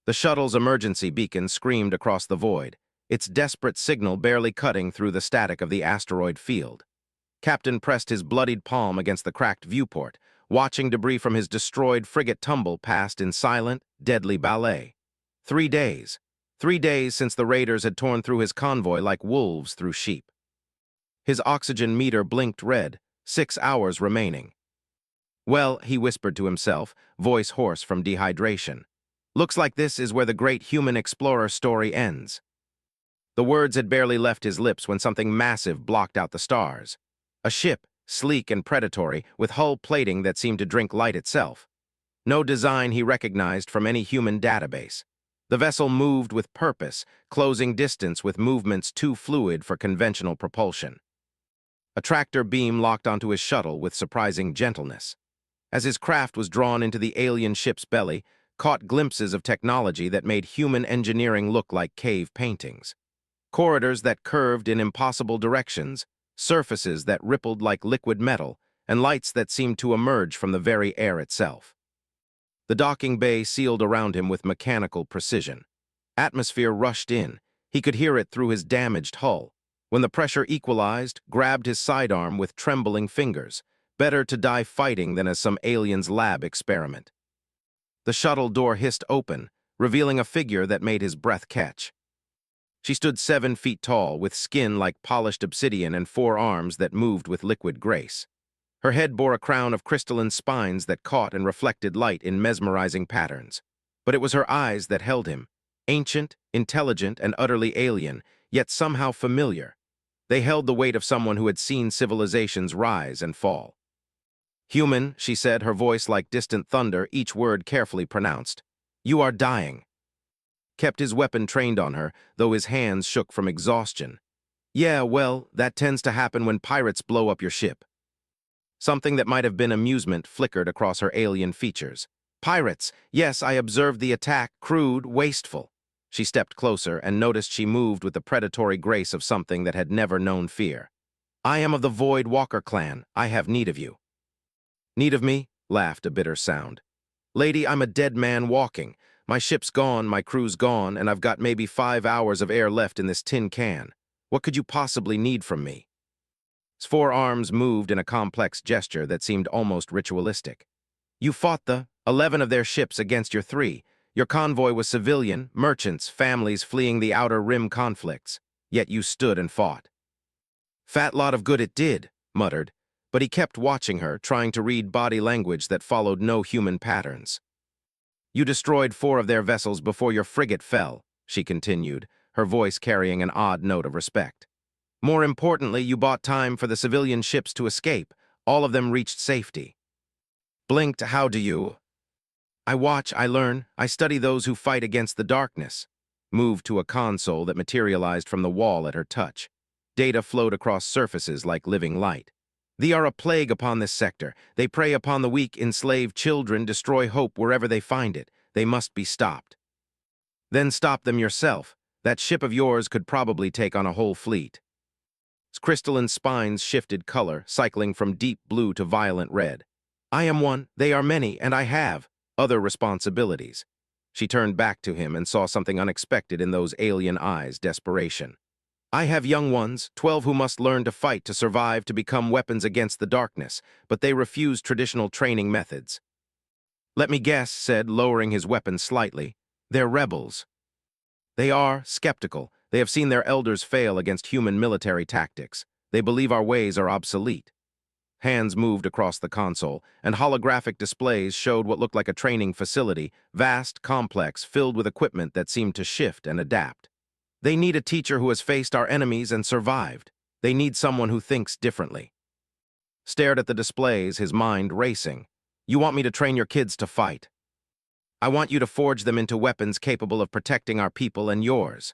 The shuttle's emergency beacon screamed across the void, its desperate signal barely cutting through the static of the asteroid field. Captain pressed his bloodied palm against the cracked viewport, watching debris from his destroyed frigate tumble past in silent, deadly ballet. 3 days. 3 days since the raiders had torn through his convoy like wolves through sheep. His oxygen meter blinked red, 6 hours remaining. Well, he whispered to himself, voice hoarse from dehydration. Looks like this is where the great human explorer story ends. The words had barely left his lips when something massive blocked out the stars. A ship, sleek and predatory, with hull plating that seemed to drink light itself. No design he recognized from any human database. The vessel moved with purpose, closing distance with movements too fluid for conventional propulsion. A tractor beam locked onto his shuttle with surprising gentleness. As his craft was drawn into the alien ship's belly, caught glimpses of technology that made human engineering look like cave paintings. Corridors that curved in impossible directions, surfaces that rippled like liquid metal, and lights that seemed to emerge from the very air itself. The docking bay sealed around him with mechanical precision. Atmosphere rushed in. He could hear it through his damaged hull. When the pressure equalized, grabbed his sidearm with trembling fingers. Better to die fighting than as some alien's lab experiment. The shuttle door hissed open, revealing a figure that made his breath catch. She stood 7 feet tall, with skin like polished obsidian and 4 arms that moved with liquid grace. Her head bore a crown of crystalline spines that caught and reflected light in mesmerizing patterns. But it was her eyes that held him, ancient, intelligent, and utterly alien, yet somehow familiar. They held the weight of someone who had seen civilizations rise and fall. "Human," she said, her voice like distant thunder, each word carefully pronounced. "You are dying." Kept his weapon trained on her, though his hands shook from exhaustion. "Yeah, well, that tends to happen when pirates blow up your ship." Something that might have been amusement flickered across her alien features. "Pirates! Yes, I observed the attack, crude, wasteful." She stepped closer and noticed she moved with the predatory grace of something that had never known fear. "I am of the Void Walker clan. I have need of you." "Need of me?" laughed a bitter sound. "Lady, I'm a dead man walking. My ship's gone, my crew's gone, and I've got maybe 5 hours of air left in this tin can. What could you possibly need from me?" His 4 arms moved in a complex gesture that seemed almost ritualistic. "You fought the 11 of their ships against your 3. Your convoy was civilian, merchants, families fleeing the Outer Rim conflicts. Yet you stood and fought." "Fat lot of good it did," muttered, but he kept watching her, trying to read body language that followed no human patterns. "You destroyed 4 of their vessels before your frigate fell," she continued, her voice carrying an odd note of respect. "More importantly, you bought time for the civilian ships to escape. All of them reached safety." Blinked, "How do you?" "I watch, I learn, I study those who fight against the darkness." Moved to a console that materialized from the wall at her touch. Data flowed across surfaces like living light. "They are a plague upon this sector. They prey upon the weak, enslave children, destroy hope wherever they find it. They must be stopped." "Then stop them yourself. That ship of yours could probably take on a whole fleet." Its crystalline spines shifted color, cycling from deep blue to violent red. "I am one, they are many, and I have other responsibilities." She turned back to him and saw something unexpected in those alien eyes, desperation. "I have young ones, 12 who must learn to fight to survive, to become weapons against the darkness, but they refuse traditional training methods." "Let me guess," said, lowering his weapon slightly. "They're rebels." "They are skeptical. They have seen their elders fail against human military tactics. They believe our ways are obsolete." Hands moved across the console, and holographic displays showed what looked like a training facility, vast, complex, filled with equipment that seemed to shift and adapt. "They need a teacher who has faced our enemies and survived. They need someone who thinks differently." Stared at the displays, his mind racing. "You want me to train your kids to fight? I want you to forge them into weapons capable of protecting our people and yours."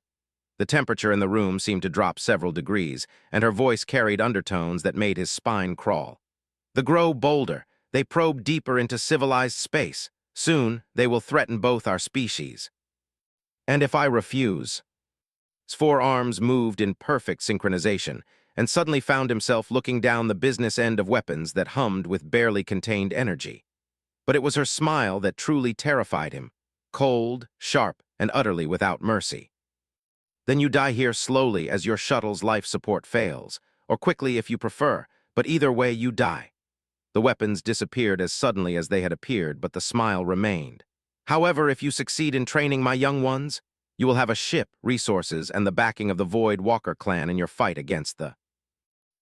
The temperature in the room seemed to drop several degrees, and her voice carried undertones that made his spine crawl. "They grow bolder. They probe deeper into civilized space. Soon, they will threaten both our species." "And if I refuse?" His 4 arms moved in perfect synchronization, and suddenly found himself looking down the business end of weapons that hummed with barely contained energy. But it was her smile that truly terrified him. cold, sharp, and utterly without mercy. Then you die here slowly as your shuttle's life support fails, or quickly if you prefer, but either way you die. The weapons disappeared as suddenly as they had appeared, but the smile remained. However, if you succeed in training my young ones, you will have a ship, resources, and the backing of the Void Walker clan in your fight against the...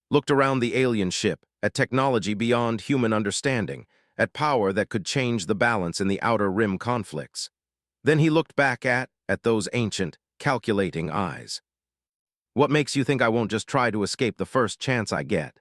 Looked around the alien ship, at technology beyond human understanding, at power that could change the balance in the Outer Rim conflicts. Then he looked back at those ancient, calculating eyes. What makes you think I won't just try to escape the first chance I get?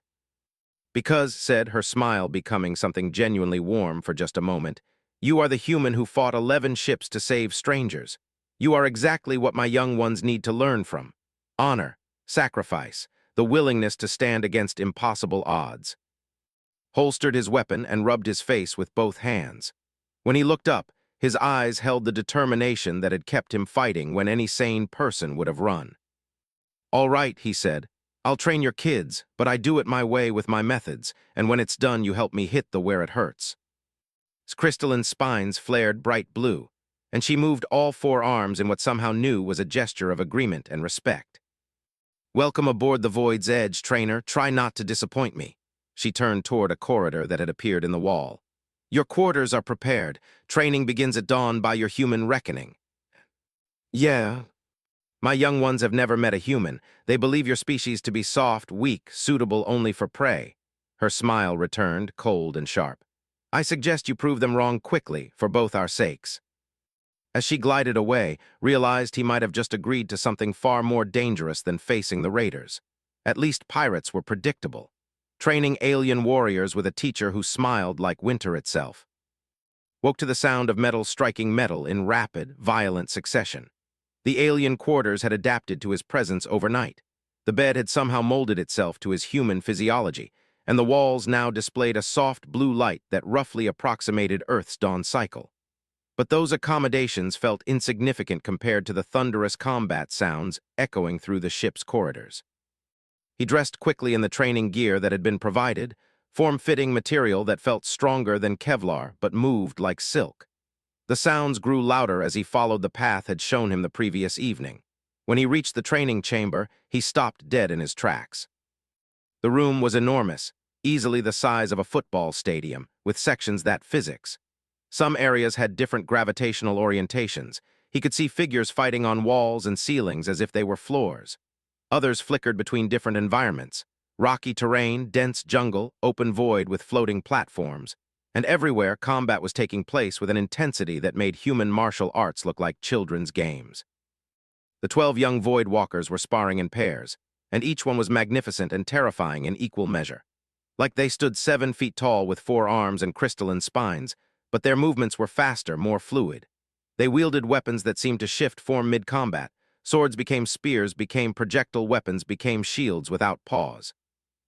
Because, said her smile becoming something genuinely warm for just a moment, you are the human who fought 11 ships to save strangers. You are exactly what my young ones need to learn from. Honor, sacrifice, the willingness to stand against impossible odds. Holstered his weapon and rubbed his face with both hands. When he looked up, his eyes held the determination that had kept him fighting when any sane person would have run. All right, he said. I'll train your kids, but I do it my way with my methods, and when it's done you help me hit the where it hurts. His crystalline spines flared bright blue, and she moved all 4 arms in what somehow knew was a gesture of agreement and respect. Welcome aboard the Void's Edge, trainer. Try not to disappoint me. She turned toward a corridor that had appeared in the wall. Your quarters are prepared. Training begins at dawn by your human reckoning. Yeah. My young ones have never met a human. They believe your species to be soft, weak, suitable only for prey. Her smile returned, cold and sharp. I suggest you prove them wrong quickly, for both our sakes. As she glided away, realized he might have just agreed to something far more dangerous than facing the raiders. At least pirates were predictable. Training alien warriors with a teacher who smiled like winter itself. Woke to the sound of metal striking metal in rapid, violent succession. The alien quarters had adapted to his presence overnight. The bed had somehow molded itself to his human physiology, and the walls now displayed a soft blue light that roughly approximated Earth's dawn cycle. But those accommodations felt insignificant compared to the thunderous combat sounds echoing through the ship's corridors. He dressed quickly in the training gear that had been provided, form-fitting material that felt stronger than Kevlar but moved like silk. The sounds grew louder as he followed the path had shown him the previous evening. When he reached the training chamber, he stopped dead in his tracks. The room was enormous, easily the size of a football stadium, with sections that physics. Some areas had different gravitational orientations. He could see figures fighting on walls and ceilings as if they were floors. Others flickered between different environments. Rocky terrain, dense jungle, open void with floating platforms. And everywhere combat was taking place with an intensity that made human martial arts look like children's games. The 12 young Void Walkers were sparring in pairs, and each one was magnificent and terrifying in equal measure. Like they stood 7 feet tall with 4 arms and crystalline spines, but their movements were faster, more fluid. They wielded weapons that seemed to shift form mid-combat. Swords became spears, became projectile weapons, became shields without pause.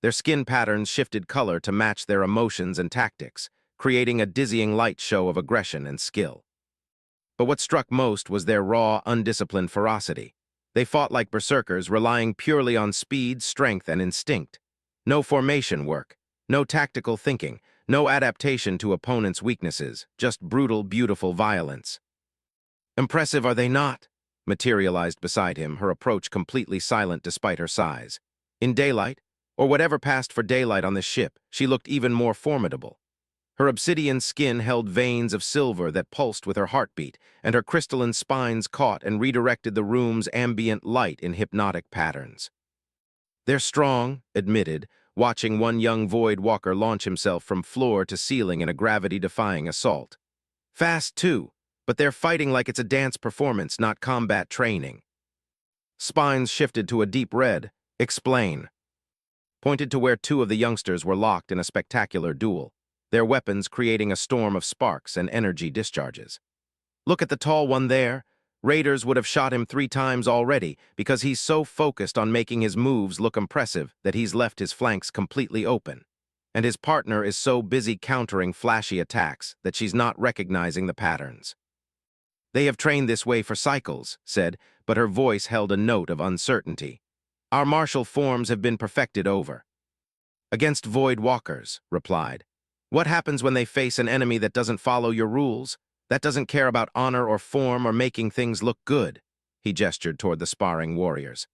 Their skin patterns shifted color to match their emotions and tactics, creating a dizzying light show of aggression and skill. But what struck most was their raw, undisciplined ferocity. They fought like berserkers, relying purely on speed, strength, and instinct. No formation work, no tactical thinking, no adaptation to opponents' weaknesses, just brutal, beautiful violence. Impressive, are they not? Materialized beside him, her approach completely silent despite her size. In daylight, or whatever passed for daylight on this ship, she looked even more formidable. Her obsidian skin held veins of silver that pulsed with her heartbeat, and her crystalline spines caught and redirected the room's ambient light in hypnotic patterns. They're strong, admitted, watching one young Void Walker launch himself from floor to ceiling in a gravity-defying assault. Fast, too, but they're fighting like it's a dance performance, not combat training. Spines shifted to a deep red. Explain. Pointed to where 2 of the youngsters were locked in a spectacular duel, their weapons creating a storm of sparks and energy discharges. Look at the tall one there. Raiders would have shot him 3 times already because he's so focused on making his moves look impressive that he's left his flanks completely open. And his partner is so busy countering flashy attacks that she's not recognizing the patterns. They have trained this way for cycles, said, but her voice held a note of uncertainty. Our martial forms have been perfected over. Against Void Walkers, replied. What happens when they face an enemy that doesn't follow your rules? That doesn't care about honor or form or making things look good. He gestured toward the sparring warriors.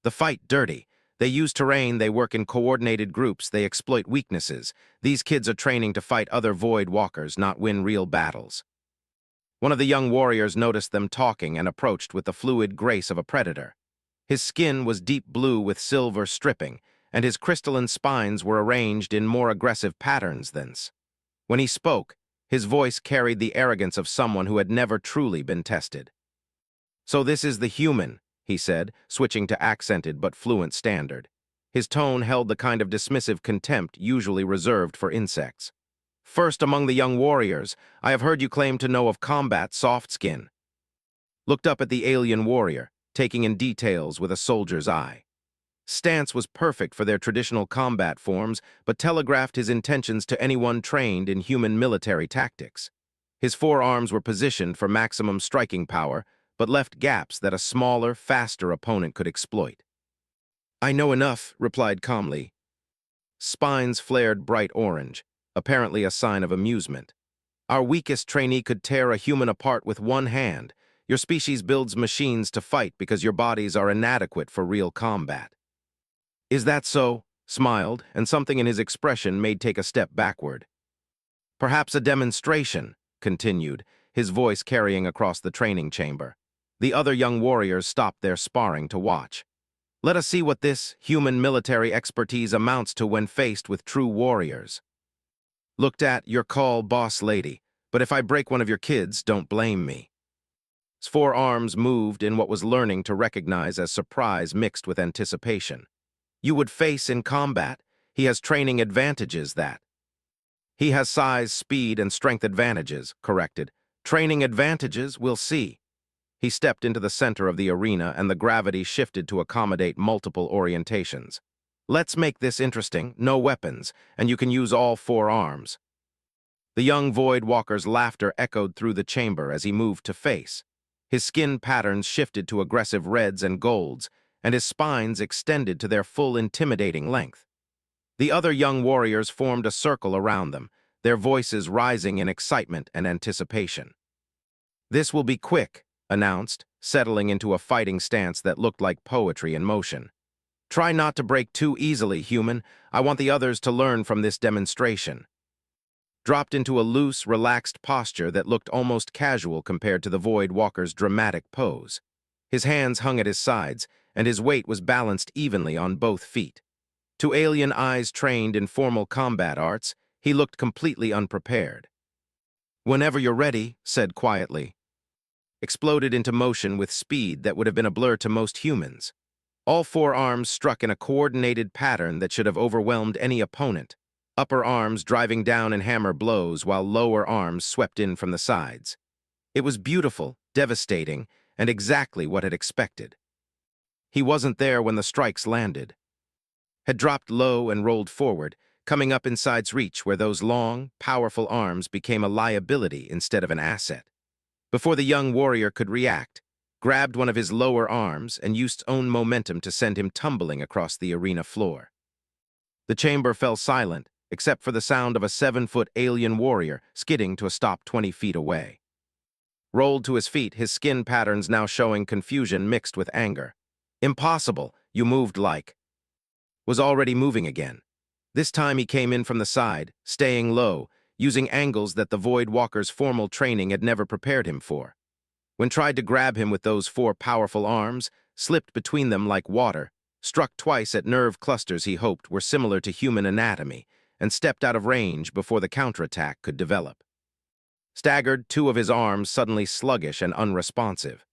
The fight dirty. They use terrain, they work in coordinated groups, they exploit weaknesses. These kids are training to fight other void walkers, not win real battles. One of the young warriors noticed them talking and approached with the fluid grace of a predator. His skin was deep blue with silver stripping, and his crystalline spines were arranged in more aggressive patterns than. When he spoke, his voice carried the arrogance of someone who had never truly been tested. "So this is the human," he said, switching to accented but fluent standard. His tone held the kind of dismissive contempt usually reserved for insects. "First among the young warriors, I have heard you claim to know of combat soft skin." Looked up at the alien warrior, taking in details with a soldier's eye. Stance was perfect for their traditional combat forms, but telegraphed his intentions to anyone trained in human military tactics. His forearms were positioned for maximum striking power, but left gaps that a smaller, faster opponent could exploit. "I know enough," replied calmly. Spines flared bright orange, apparently a sign of amusement. "Our weakest trainee could tear a human apart with one hand. Your species builds machines to fight because your bodies are inadequate for real combat." "Is that so?" Smiled, and something in his expression made take a step backward. "Perhaps a demonstration," continued, his voice carrying across the training chamber. The other young warriors stopped their sparring to watch. "Let us see what this human military expertise amounts to when faced with true warriors." "Looked at your call, boss lady, but if I break one of your kids, don't blame me." His forearms moved in what was learning to recognize as surprise mixed with anticipation. "You would face in combat. He has training advantages that." "He has size, speed, and strength advantages," corrected. "Training advantages, we'll see." He stepped into the center of the arena and the gravity shifted to accommodate multiple orientations. "Let's make this interesting, no weapons, and you can use all four arms." The young Void Walker's laughter echoed through the chamber as he moved to face. His skin patterns shifted to aggressive reds and golds, and his spines extended to their full intimidating length. The other young warriors formed a circle around them, their voices rising in excitement and anticipation. "This will be quick," announced, settling into a fighting stance that looked like poetry in motion. "Try not to break too easily, human. I want the others to learn from this demonstration." Dropped into a loose, relaxed posture that looked almost casual compared to the Void Walker's dramatic pose. His hands hung at his sides, and his weight was balanced evenly on both feet. To alien eyes trained in formal combat arts, he looked completely unprepared. "Whenever you're ready," said quietly. Exploded into motion with speed that would have been a blur to most humans. All four arms struck in a coordinated pattern that should have overwhelmed any opponent, upper arms driving down in hammer blows while lower arms swept in from the sides. It was beautiful, devastating, and exactly what had expected. He wasn't there when the strikes landed. Had dropped low and rolled forward, coming up inside's reach where those long, powerful arms became a liability instead of an asset. Before the young warrior could react, grabbed one of his lower arms and used own momentum to send him tumbling across the arena floor. The chamber fell silent, except for the sound of a 7-foot alien warrior skidding to a stop 20 feet away. Rolled to his feet, his skin patterns now showing confusion mixed with anger. "Impossible, you moved like." Was already moving again. This time he came in from the side, staying low, using angles that the Void Walker's formal training had never prepared him for. When tried to grab him with those four powerful arms, slipped between them like water, struck twice at nerve clusters he hoped were similar to human anatomy, and stepped out of range before the counterattack could develop. Staggered, two of his arms suddenly sluggish and unresponsive.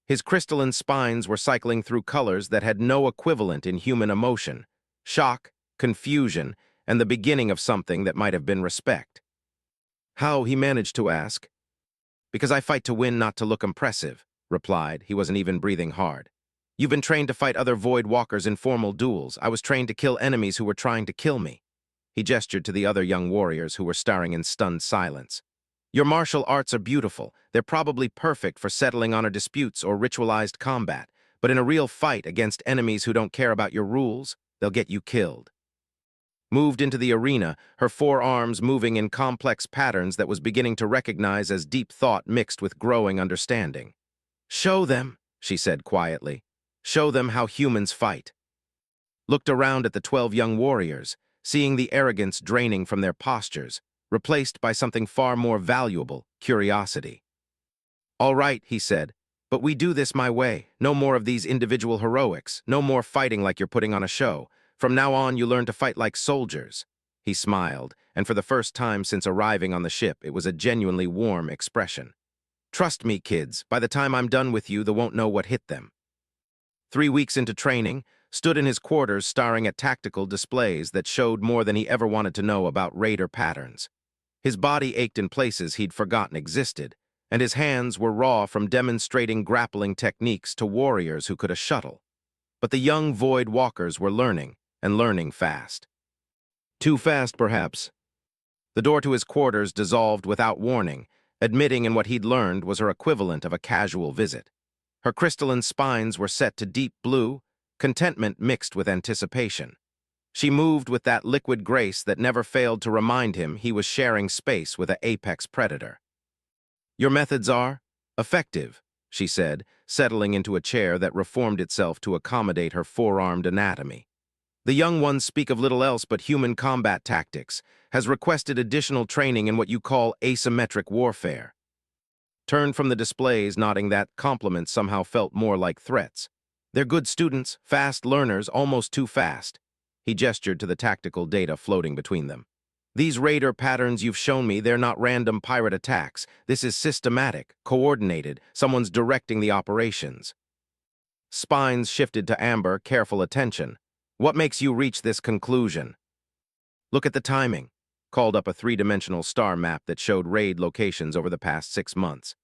His crystalline spines were cycling through colors that had no equivalent in human emotion: shock, confusion, and the beginning of something that might have been respect. "How?" he managed to ask. "Because I fight to win, not to look impressive," replied. He wasn't even breathing hard. "You've been trained to fight other Void Walkers in formal duels. I was trained to kill enemies who were trying to kill me." He gestured to the other young warriors who were staring in stunned silence. "Your martial arts are beautiful. They're probably perfect for settling honor disputes or ritualized combat, but in a real fight against enemies who don't care about your rules, they'll get you killed." moved into the arena, her forearms moving in complex patterns that was beginning to recognize as deep thought mixed with growing understanding. "Show them," she said quietly. "Show them how humans fight." Looked around at the 12 young warriors, seeing the arrogance draining from their postures, replaced by something far more valuable, curiosity. "All right," he said, "but we do this my way. No more of these individual heroics, no more fighting like you're putting on a show. From now on, you learn to fight like soldiers." He smiled, and for the first time since arriving on the ship, it was a genuinely warm expression. "Trust me, kids, by the time I'm done with you, they won't know what hit them." 3 weeks into training, stood in his quarters staring at tactical displays that showed more than he ever wanted to know about raider patterns. His body ached in places he'd forgotten existed, and his hands were raw from demonstrating grappling techniques to warriors who could a shuttle. But the young Void Walkers were learning, and learning fast. Too fast, perhaps. The door to his quarters dissolved without warning, admitting in what he'd learned was her equivalent of a casual visit. Her crystalline spines were set to deep blue, contentment mixed with anticipation. She moved with that liquid grace that never failed to remind him he was sharing space with an apex predator. "Your methods are effective," she said, settling into a chair that reformed itself to accommodate her four-armed anatomy. "The young ones speak of little else but human combat tactics, has requested additional training in what you call asymmetric warfare." Turned from the displays, nodding that compliments somehow felt more like threats. "They're good students, fast learners, almost too fast." He gestured to the tactical data floating between them. "These raider patterns you've shown me, they're not random pirate attacks. This is systematic, coordinated, someone's directing the operations." Spines shifted to amber, careful attention. "What makes you reach this conclusion?" "Look at the timing." Called up a three-dimensional star map that showed raid locations over the past 6 months.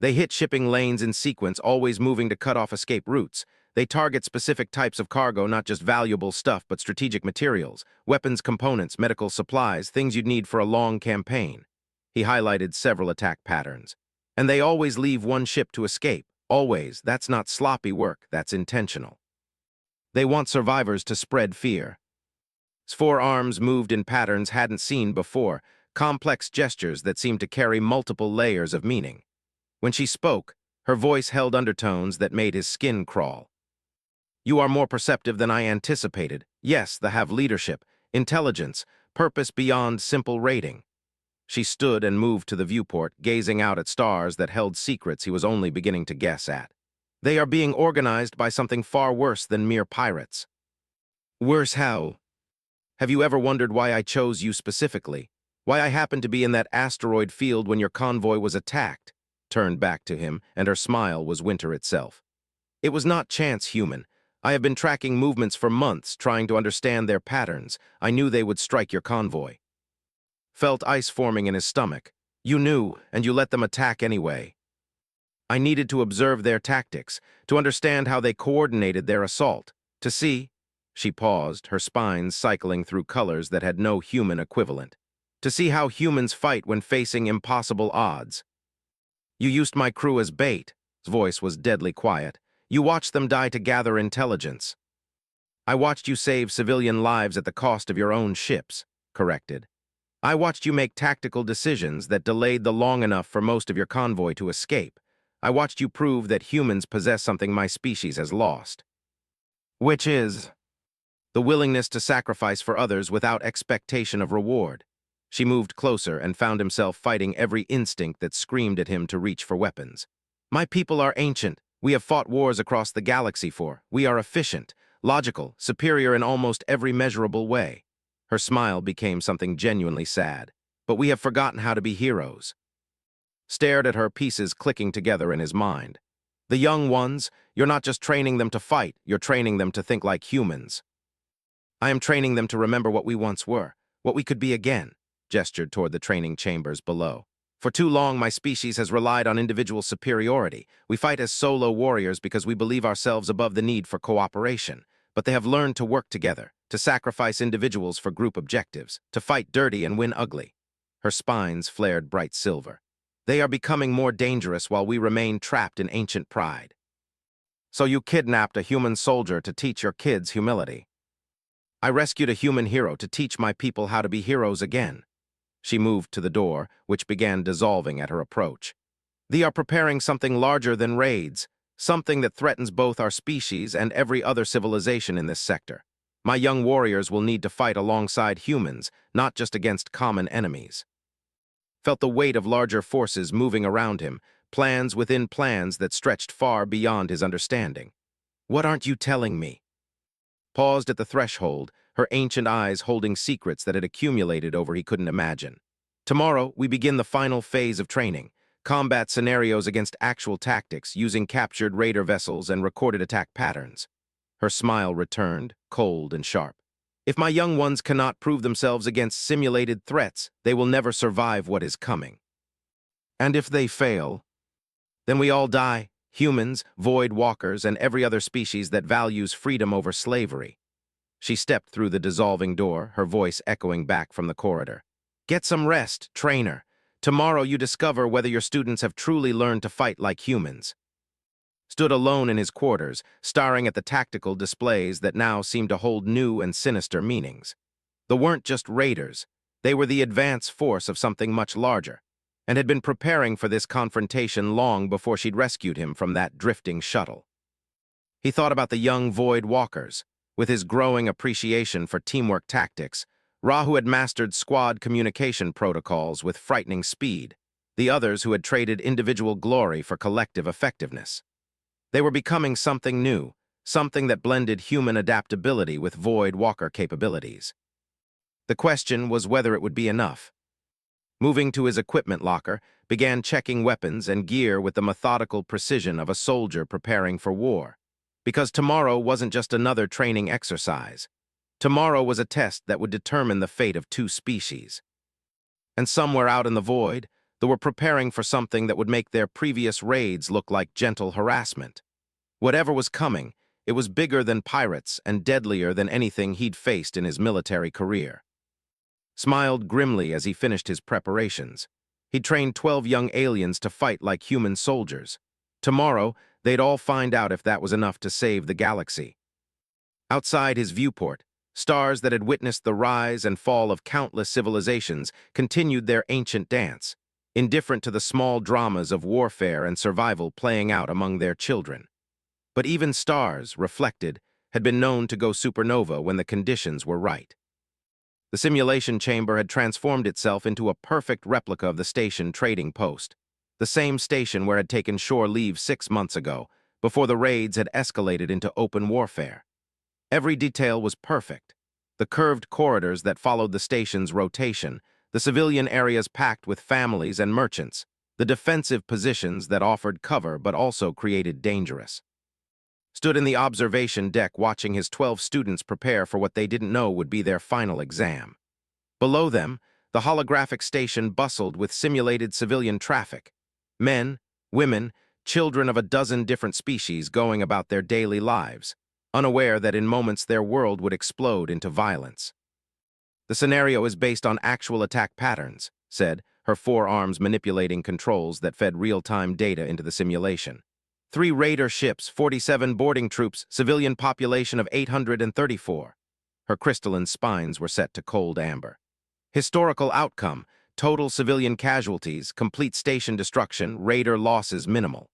"They hit shipping lanes in sequence, always moving to cut off escape routes. They target specific types of cargo, not just valuable stuff, but strategic materials, weapons components, medical supplies, things you'd need for a long campaign." He highlighted several attack patterns. "And they always leave one ship to escape. Always. That's not sloppy work, that's intentional. They want survivors to spread fear." His forearms moved in patterns hadn't seen before, complex gestures that seemed to carry multiple layers of meaning. When she spoke, her voice held undertones that made his skin crawl. "You are more perceptive than I anticipated. Yes, they have leadership, intelligence, purpose beyond simple rating." She stood and moved to the viewport, gazing out at stars that held secrets he was only beginning to guess at. "They are being organized by something far worse than mere pirates." "Worse how?" "Have you ever wondered why I chose you specifically? Why I happened to be in that asteroid field when your convoy was attacked?" Turned back to him, and her smile was winter itself. "It was not chance, human. I have been tracking movements for months, trying to understand their patterns. I knew they would strike your convoy." Felt ice forming in his stomach. "You knew, and you let them attack anyway." "I needed to observe their tactics, to understand how they coordinated their assault, to see—" She paused, her spines cycling through colors that had no human equivalent. "To see how humans fight when facing impossible odds." "You used my crew as bait." His voice was deadly quiet. "You watched them die to gather intelligence." "I watched you save civilian lives at the cost of your own ships," corrected. "I watched you make tactical decisions that delayed the long enough for most of your convoy to escape. I watched you prove that humans possess something my species has lost." "Which is?" "The willingness to sacrifice for others without expectation of reward." She moved closer and found himself fighting every instinct that screamed at him to reach for weapons. "My people are ancient. We have fought wars across the galaxy for. We are efficient, logical, superior in almost every measurable way." Her smile became something genuinely sad. "But we have forgotten how to be heroes." Stared at her, pieces clicking together in his mind. "The young ones, you're not just training them to fight, you're training them to think like humans." "I am training them to remember what we once were, what we could be again," gestured toward the training chambers below. "For too long, my species has relied on individual superiority. We fight as solo warriors because we believe ourselves above the need for cooperation. But they have learned to work together, to sacrifice individuals for group objectives, to fight dirty and win ugly." Her spines flared bright silver. "They are becoming more dangerous while we remain trapped in ancient pride." "So you kidnapped a human soldier to teach your kids humility?" I rescued a human hero to teach my people how to be heroes again. She moved to the door, which began dissolving at her approach. They are preparing something larger than raids, something that threatens both our species and every other civilization in this sector. My young warriors will need to fight alongside humans, not just against common enemies. Felt the weight of larger forces moving around him, plans within plans that stretched far beyond his understanding. What aren't you telling me? Paused at the threshold, her ancient eyes holding secrets that had accumulated over he couldn't imagine. Tomorrow, we begin the final phase of training, combat scenarios against actual tactics using captured raider vessels and recorded attack patterns. Her smile returned, cold and sharp. If my young ones cannot prove themselves against simulated threats, they will never survive what is coming. And if they fail, then we all die, humans, void walkers, and every other species that values freedom over slavery. She stepped through the dissolving door, her voice echoing back from the corridor. Get some rest, trainer. Tomorrow you discover whether your students have truly learned to fight like humans. Stood alone in his quarters, staring at the tactical displays that now seemed to hold new and sinister meanings. They weren't just raiders. They were the advance force of something much larger, and had been preparing for this confrontation long before she'd rescued him from that drifting shuttle. He thought about the young void walkers. With his growing appreciation for teamwork tactics, Rahu had mastered squad communication protocols with frightening speed, the others who had traded individual glory for collective effectiveness. They were becoming something new, something that blended human adaptability with void walker capabilities. The question was whether it would be enough. Moving to his equipment locker, began checking weapons and gear with the methodical precision of a soldier preparing for war. Because tomorrow wasn't just another training exercise. Tomorrow was a test that would determine the fate of two species. And somewhere out in the void, they were preparing for something that would make their previous raids look like gentle harassment. Whatever was coming, it was bigger than pirates and deadlier than anything he'd faced in his military career. Smiled grimly as he finished his preparations. He'd trained 12 young aliens to fight like human soldiers. Tomorrow, they'd all find out if that was enough to save the galaxy. Outside his viewport, stars that had witnessed the rise and fall of countless civilizations continued their ancient dance, indifferent to the small dramas of warfare and survival playing out among their children. But even stars, reflected, had been known to go supernova when the conditions were right. The simulation chamber had transformed itself into a perfect replica of the station trading post, the same station where had taken shore leave 6 months ago, before the raids had escalated into open warfare. Every detail was perfect. The curved corridors that followed the station's rotation, the civilian areas packed with families and merchants, the defensive positions that offered cover but also created dangerous. Stood in the observation deck watching his 12 students prepare for what they didn't know would be their final exam. Below them, the holographic station bustled with simulated civilian traffic. Men, women, children of a dozen different species going about their daily lives, unaware that in moments their world would explode into violence. The scenario is based on actual attack patterns, said, her forearms manipulating controls that fed real-time data into the simulation. 3 raider ships, 47 boarding troops, civilian population of 834. Her crystalline spines were set to cold amber. Historical outcome, total civilian casualties, complete station destruction, raider losses minimal.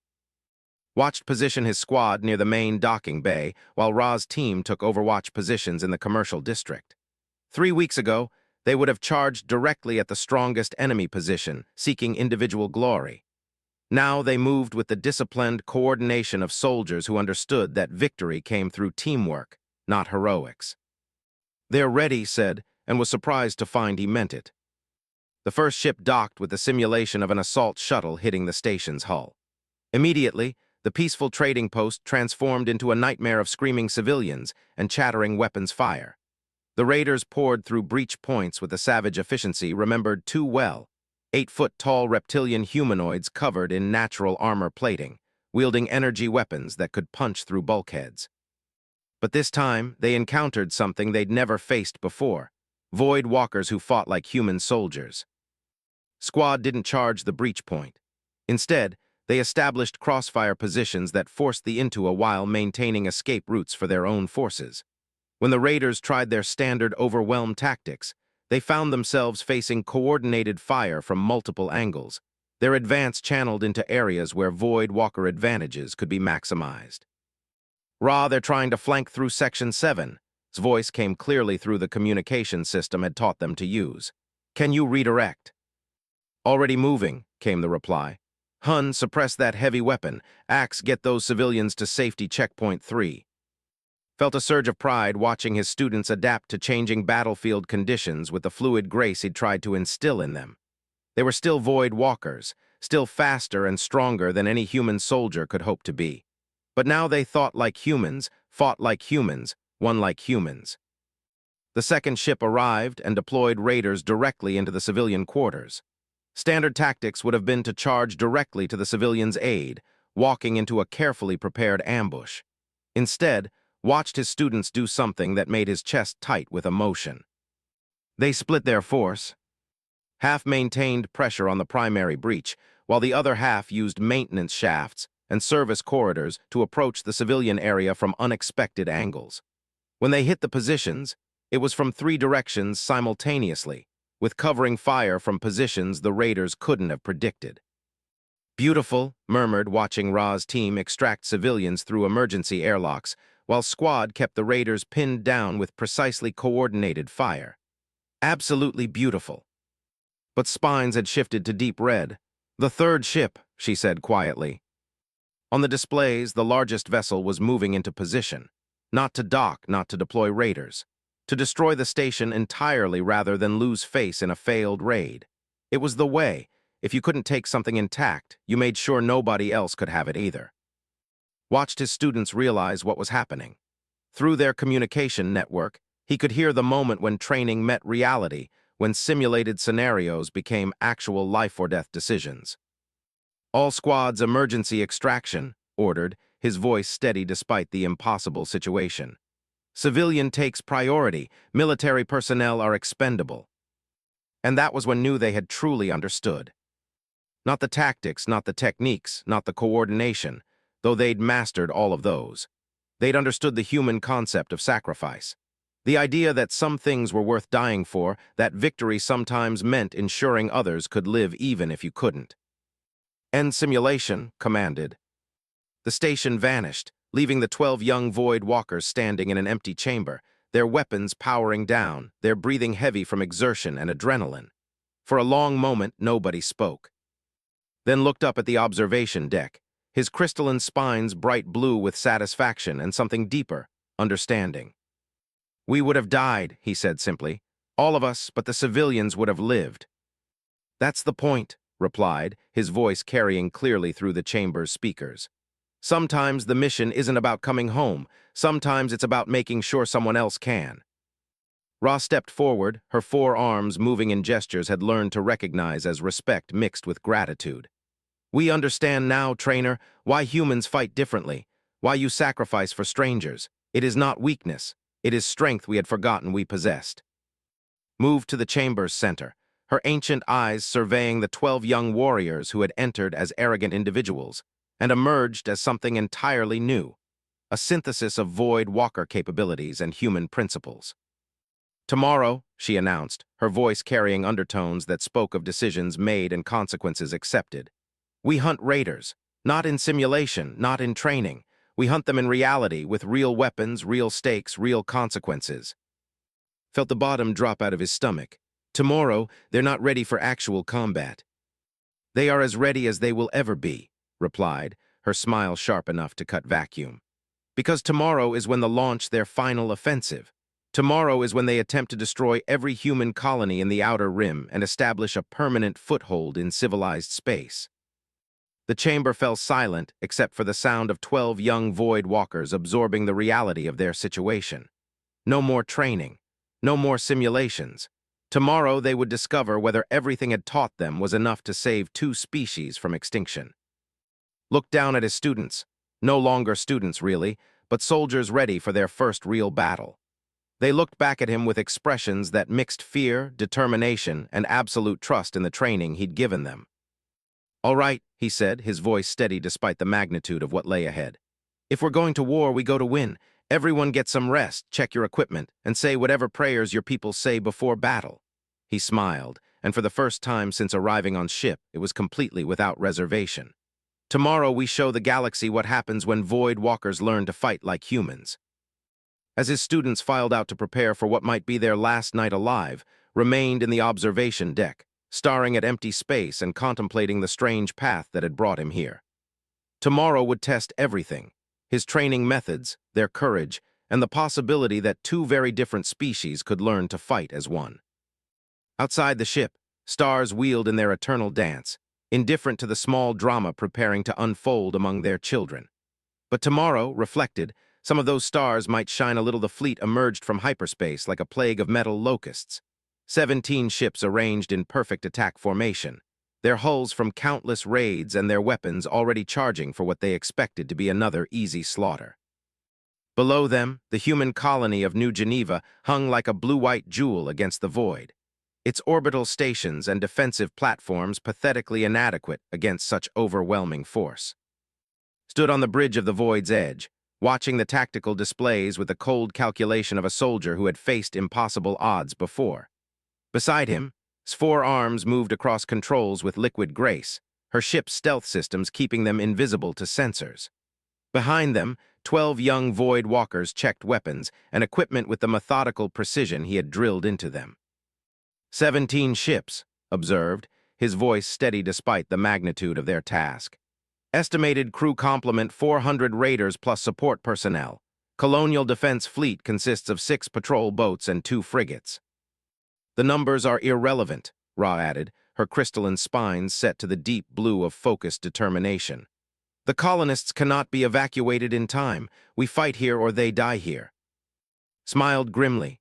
Watched position his squad near the main docking bay, while Ra's team took overwatch positions in the commercial district. 3 weeks ago, they would have charged directly at the strongest enemy position, seeking individual glory. Now they moved with the disciplined coordination of soldiers who understood that victory came through teamwork, not heroics. "They're ready," said, and was surprised to find he meant it. The first ship docked with the simulation of an assault shuttle hitting the station's hull. Immediately, the peaceful trading post transformed into a nightmare of screaming civilians and chattering weapons fire. The raiders poured through breach points with a savage efficiency remembered too well. 8-foot-tall reptilian humanoids covered in natural armor plating, wielding energy weapons that could punch through bulkheads. But this time, they encountered something they'd never faced before, void walkers who fought like human soldiers. Squad didn't charge the breach point. Instead, they established crossfire positions that forced the Intua while maintaining escape routes for their own forces. When the raiders tried their standard overwhelm tactics, they found themselves facing coordinated fire from multiple angles, their advance channeled into areas where Void Walker advantages could be maximized. They're trying to flank through Section 7. His voice came clearly through the communication system had taught them to use. Can you redirect? Already moving, came the reply. Hun, suppress that heavy weapon. Axe, get those civilians to safety checkpoint 3. Felt a surge of pride watching his students adapt to changing battlefield conditions with the fluid grace he'd tried to instill in them. They were still Void Walkers, still faster and stronger than any human soldier could hope to be. But now they thought like humans, fought like humans, won like humans. The second ship arrived and deployed raiders directly into the civilian quarters. Standard tactics would have been to charge directly to the civilians' aid, walking into a carefully prepared ambush. Instead, watched his students do something that made his chest tight with emotion. They split their force. Half maintained pressure on the primary breach, while the other half used maintenance shafts and service corridors to approach the civilian area from unexpected angles. When they hit the positions, it was from 3 directions simultaneously, with covering fire from positions the raiders couldn't have predicted. Beautiful, murmured watching Ra's team extract civilians through emergency airlocks, while Squad kept the raiders pinned down with precisely coordinated fire. Absolutely beautiful. But spines had shifted to deep red. The third ship, she said quietly. On the displays, the largest vessel was moving into position, not to dock, not to deploy raiders, to destroy the station entirely rather than lose face in a failed raid. It was the way. If you couldn't take something intact, you made sure nobody else could have it either. Watched his students realize what was happening. Through their communication network, he could hear the moment when training met reality, when simulated scenarios became actual life-or-death decisions. All squads emergency extraction, ordered, his voice steady despite the impossible situation. Civilian takes priority, military personnel are expendable. And that was when knew they had truly understood. Not the tactics, not the techniques, not the coordination, though they'd mastered all of those. They'd understood the human concept of sacrifice. The idea that some things were worth dying for, that victory sometimes meant ensuring others could live even if you couldn't. End simulation, commanded. The station vanished, leaving the 12 young Void Walkers standing in an empty chamber, their weapons powering down, their breathing heavy from exertion and adrenaline. For a long moment, nobody spoke. Then looked up at the observation deck, his crystalline spines bright blue with satisfaction and something deeper, understanding. We would have died, he said simply. All of us, but the civilians would have lived. That's the point, replied, his voice carrying clearly through the chamber's speakers. Sometimes the mission isn't about coming home. Sometimes it's about making sure someone else can. Ra stepped forward, her 4 arms moving in gestures had learned to recognize as respect mixed with gratitude. We understand now, trainer, why humans fight differently, why you sacrifice for strangers. It is not weakness. It is strength we had forgotten we possessed. Moved to the chamber's center, her ancient eyes surveying the 12 young warriors who had entered as arrogant individuals and emerged as something entirely new, a synthesis of Void Walker capabilities and human principles. Tomorrow, she announced, her voice carrying undertones that spoke of decisions made and consequences accepted. We hunt raiders, not in simulation, not in training. We hunt them in reality, with real weapons, real stakes, real consequences. Felt the bottom drop out of his stomach. Tomorrow, they're not ready for actual combat. They are as ready as they will ever be, replied, her smile sharp enough to cut vacuum. Because tomorrow is when they launch their final offensive. Tomorrow is when they attempt to destroy every human colony in the Outer Rim and establish a permanent foothold in civilized space. The chamber fell silent except for the sound of 12 young Void Walkers absorbing the reality of their situation. No more training. No more simulations. Tomorrow they would discover whether everything had taught them was enough to save 2 species from extinction. Looked down at his students. No longer students, really, but soldiers ready for their first real battle. They looked back at him with expressions that mixed fear, determination, and absolute trust in the training he'd given them. All right, he said, his voice steady despite the magnitude of what lay ahead. If we're going to war, we go to win. Everyone get some rest, check your equipment, and say whatever prayers your people say before battle. He smiled, and for the first time since arriving on ship, it was completely without reservation. Tomorrow we show the galaxy what happens when void walkers learn to fight like humans. As his students filed out to prepare for what might be their last night alive, remained in the observation deck, staring at empty space and contemplating the strange path that had brought him here. Tomorrow would test everything: his training methods, their courage, and the possibility that two very different species could learn to fight as one. Outside the ship, stars wheeled in their eternal dance, indifferent to the small drama preparing to unfold among their children. But tomorrow, reflected, some of those stars might shine a little. The fleet emerged from hyperspace like a plague of metal locusts. 17 ships arranged in perfect attack formation, their hulls from countless raids and their weapons already charging for what they expected to be another easy slaughter. Below them, the human colony of New Geneva hung like a blue-white jewel against the void, its orbital stations and defensive platforms pathetically inadequate against such overwhelming force. Stood on the bridge of the void's edge, watching the tactical displays with the cold calculation of a soldier who had faced impossible odds before. Beside him, his four arms moved across controls with liquid grace, her ship's stealth systems keeping them invisible to sensors. Behind them, 12 young void walkers checked weapons and equipment with the methodical precision he had drilled into them. 17 ships, observed, his voice steady despite the magnitude of their task. Estimated crew complement 400 raiders plus support personnel. Colonial Defense Fleet consists of 6 patrol boats and 2 frigates. The numbers are irrelevant, Ra added, her crystalline spines set to the deep blue of focused determination. The colonists cannot be evacuated in time. We fight here or they die here. Smiled grimly.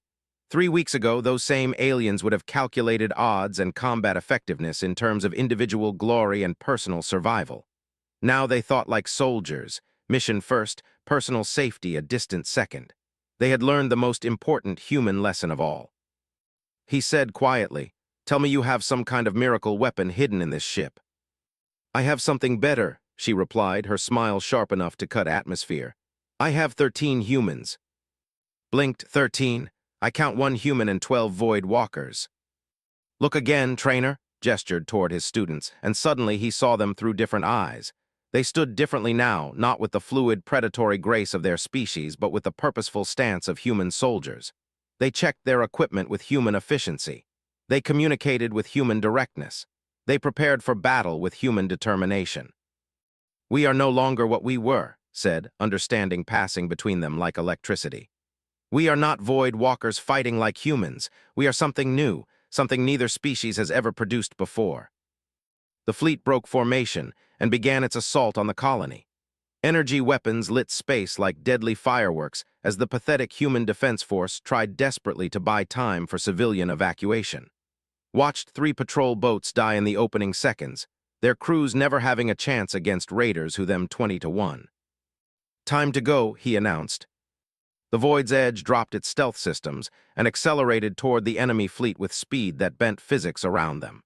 3 weeks ago, those same aliens would have calculated odds and combat effectiveness in terms of individual glory and personal survival. Now they thought like soldiers, mission first, personal safety a distant second. They had learned the most important human lesson of all. He said quietly, "Tell me you have some kind of miracle weapon hidden in this ship." "I have something better," she replied, her smile sharp enough to cut atmosphere. "I have 13 humans." Blinked. 13? I count 1 human and 12 void walkers. "Look again, trainer," gestured toward his students, and suddenly he saw them through different eyes. They stood differently now, not with the fluid, predatory grace of their species, but with the purposeful stance of human soldiers. They checked their equipment with human efficiency. They communicated with human directness. They prepared for battle with human determination. "We are no longer what we were," said, understanding passing between them like electricity. "We are not void walkers fighting like humans. We are something new, something neither species has ever produced before." The fleet broke formation and began its assault on the colony. Energy weapons lit space like deadly fireworks as the pathetic human defense force tried desperately to buy time for civilian evacuation. Watched 3 patrol boats die in the opening seconds, their crews never having a chance against raiders who them 20-1. "Time to go," he announced. The Void's Edge dropped its stealth systems and accelerated toward the enemy fleet with speed that bent physics around them.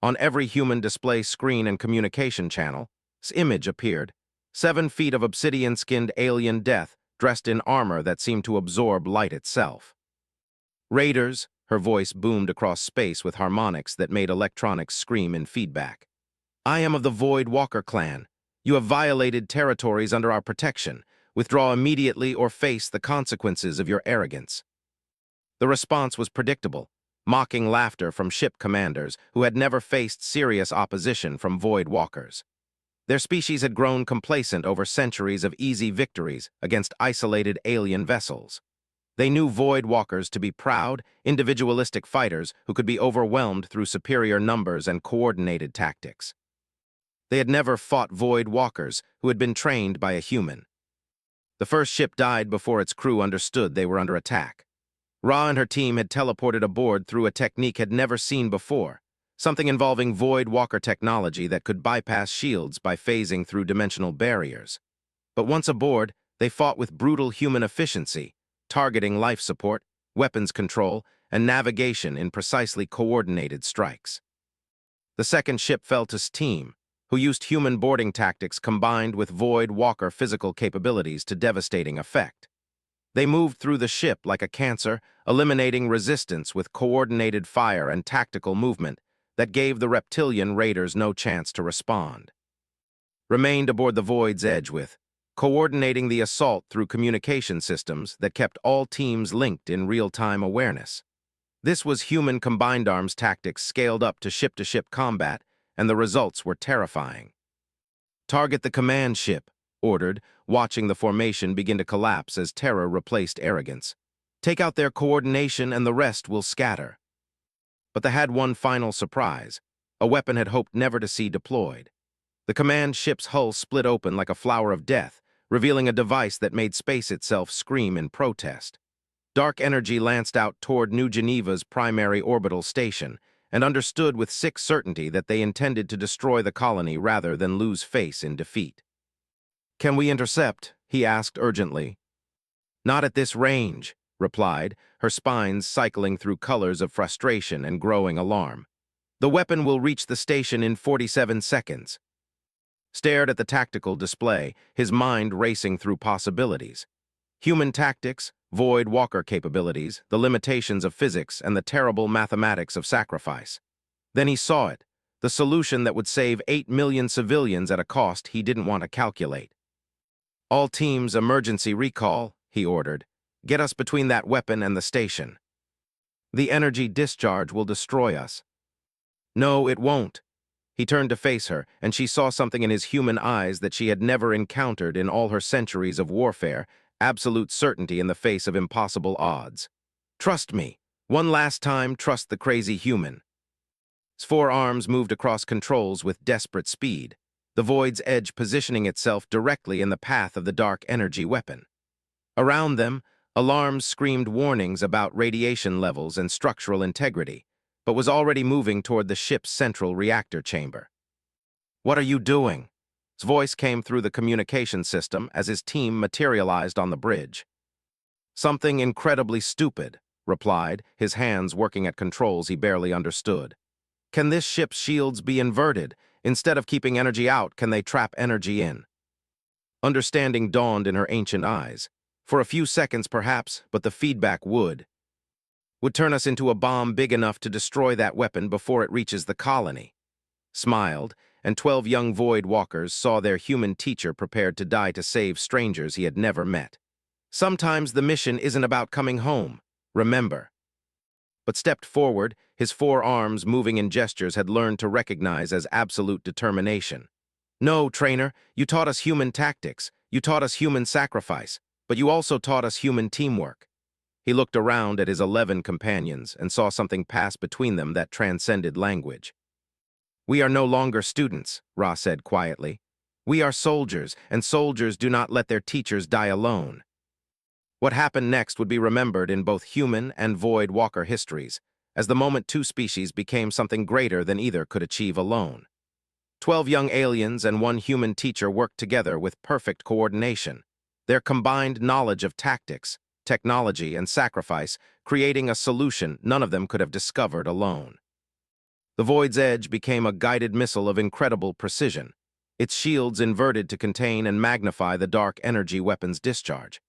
On every human display screen and communication channel, this image appeared: 7 feet of obsidian-skinned alien death, dressed in armor that seemed to absorb light itself. "Raiders," her voice boomed across space with harmonics that made electronics scream in feedback. "I am of the Void Walker clan. You have violated territories under our protection. Withdraw immediately or face the consequences of your arrogance." The response was predictable: mocking laughter from ship commanders who had never faced serious opposition from void walkers. Their species had grown complacent over centuries of easy victories against isolated alien vessels. They knew void walkers to be proud, individualistic fighters who could be overwhelmed through superior numbers and coordinated tactics. They had never fought void walkers who had been trained by a human. The first ship died before its crew understood they were under attack. Ra and her team had teleported aboard through a technique had never seen before, something involving void walker technology that could bypass shields by phasing through dimensional barriers. But once aboard, they fought with brutal human efficiency, targeting life support, weapons control, and navigation in precisely coordinated strikes. The second ship fell to team, who used human boarding tactics combined with void walker physical capabilities to devastating effect. They moved through the ship like a cancer, eliminating resistance with coordinated fire and tactical movement that gave the reptilian raiders no chance to respond. Remained aboard the Void's edge with, coordinating the assault through communication systems that kept all teams linked in real-time awareness. This was human combined arms tactics scaled up to ship-to-ship combat, and the results were terrifying. "Target the command ship," ordered, watching the formation begin to collapse as terror replaced arrogance. "Take out their coordination and the rest will scatter." But they had one final surprise, a weapon had hoped never to see deployed. The command ship's hull split open like a flower of death, revealing a device that made space itself scream in protest. Dark energy lanced out toward New Geneva's primary orbital station, and understood with sick certainty that they intended to destroy the colony rather than lose face in defeat. "Can we intercept?" he asked urgently. "Not at this range," replied, her spines cycling through colors of frustration and growing alarm. "The weapon will reach the station in 47 seconds. Stared at the tactical display, his mind racing through possibilities. Human tactics, void walker capabilities, the limitations of physics, and the terrible mathematics of sacrifice. Then he saw it, the solution that would save 8 million civilians at a cost he didn't want to calculate. "All teams emergency recall," he ordered. "Get us between that weapon and the station. The energy discharge will destroy us." "No, it won't." He turned to face her, and she saw something in his human eyes that she had never encountered in all her centuries of warfare, absolute certainty in the face of impossible odds. "Trust me. One last time, trust the crazy human." His forearms moved across controls with desperate speed, the Void's edge positioning itself directly in the path of the dark energy weapon. Around them, alarms screamed warnings about radiation levels and structural integrity, but was already moving toward the ship's central reactor chamber. "What are you doing?" His voice came through the communication system as his team materialized on the bridge. "Something incredibly stupid," replied, his hands working at controls he barely understood. "Can this ship's shields be inverted? Instead of keeping energy out, can they trap energy in?" Understanding dawned in her ancient eyes. For a few seconds, perhaps, but the feedback would turn us into a bomb big enough to destroy that weapon before it reaches the colony. Smiled, and 12 young Void Walkers saw their human teacher prepared to die to save strangers he had never met. Sometimes the mission isn't about coming home, remember. But stepped forward, his forearms moving in gestures had learned to recognize as absolute determination. "No, trainer, you taught us human tactics, you taught us human sacrifice, but you also taught us human teamwork." He looked around at his 11 companions and saw something pass between them that transcended language. "We are no longer students," Ra said quietly. "We are soldiers, and soldiers do not let their teachers die alone." What happened next would be remembered in both human and Void Walker histories, as the moment two species became something greater than either could achieve alone. 12 young aliens and one human teacher worked together with perfect coordination, their combined knowledge of tactics, technology, and sacrifice, creating a solution none of them could have discovered alone. The Void's edge became a guided missile of incredible precision, its shields inverted to contain and magnify the dark energy weapon's discharge.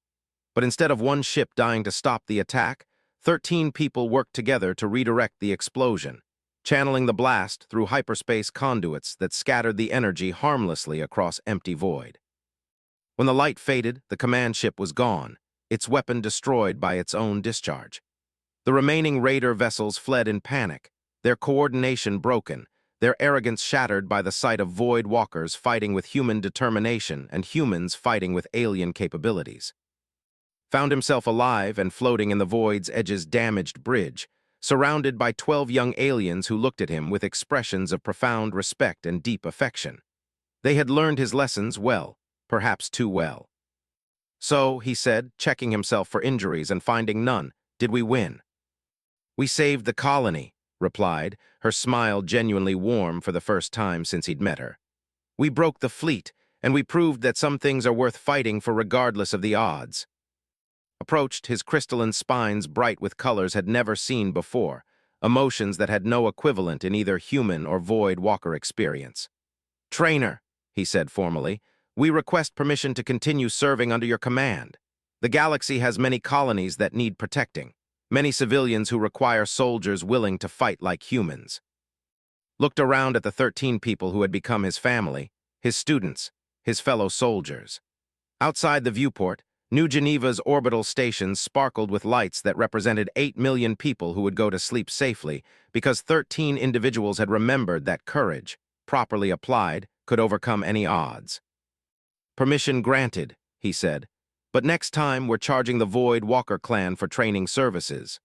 But instead of one ship dying to stop the attack, 13 people worked together to redirect the explosion, channeling the blast through hyperspace conduits that scattered the energy harmlessly across empty void. When the light faded, the command ship was gone, its weapon destroyed by its own discharge. The remaining raider vessels fled in panic, their coordination broken, their arrogance shattered by the sight of Void Walkers fighting with human determination and humans fighting with alien capabilities. Found himself alive and floating in the Void's edge's damaged bridge, surrounded by 12 young aliens who looked at him with expressions of profound respect and deep affection. They had learned his lessons well, perhaps too well. "So," he said, checking himself for injuries and finding none, "did we win?" "We saved the colony," replied, her smile genuinely warm for the first time since he'd met her. "We broke the fleet, and we proved that some things are worth fighting for regardless of the odds." Approached, his crystalline spines bright with colors had never seen before, emotions that had no equivalent in either human or Void Walker experience. "Trainer," he said formally, "we request permission to continue serving under your command." The galaxy has many colonies that need protecting, many civilians who require soldiers willing to fight like humans. Looked around at the 13 people who had become his family, his students, his fellow soldiers. Outside the viewport, New Geneva's orbital stations sparkled with lights that represented 8 million people who would go to sleep safely because 13 individuals had remembered that courage, properly applied, could overcome any odds. "Permission granted," he said, "but next time we're charging the Void Walker clan for training services."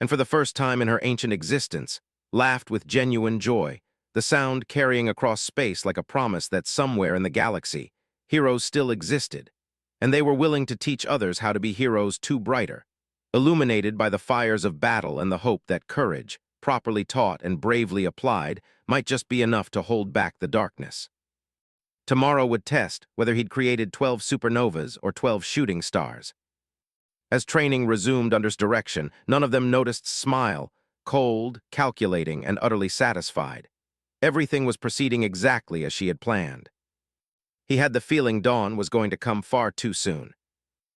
And for the first time in her ancient existence, laughed with genuine joy, the sound carrying across space like a promise that somewhere in the galaxy, heroes still existed, and they were willing to teach others how to be heroes too brighter, illuminated by the fires of battle and the hope that courage, properly taught and bravely applied, might just be enough to hold back the darkness. Tomorrow would test whether he'd created 12 supernovas or 12 shooting stars. As training resumed under his direction, none of them noticed smile, cold, calculating, and utterly satisfied. Everything was proceeding exactly as she had planned. He had the feeling dawn was going to come far too soon.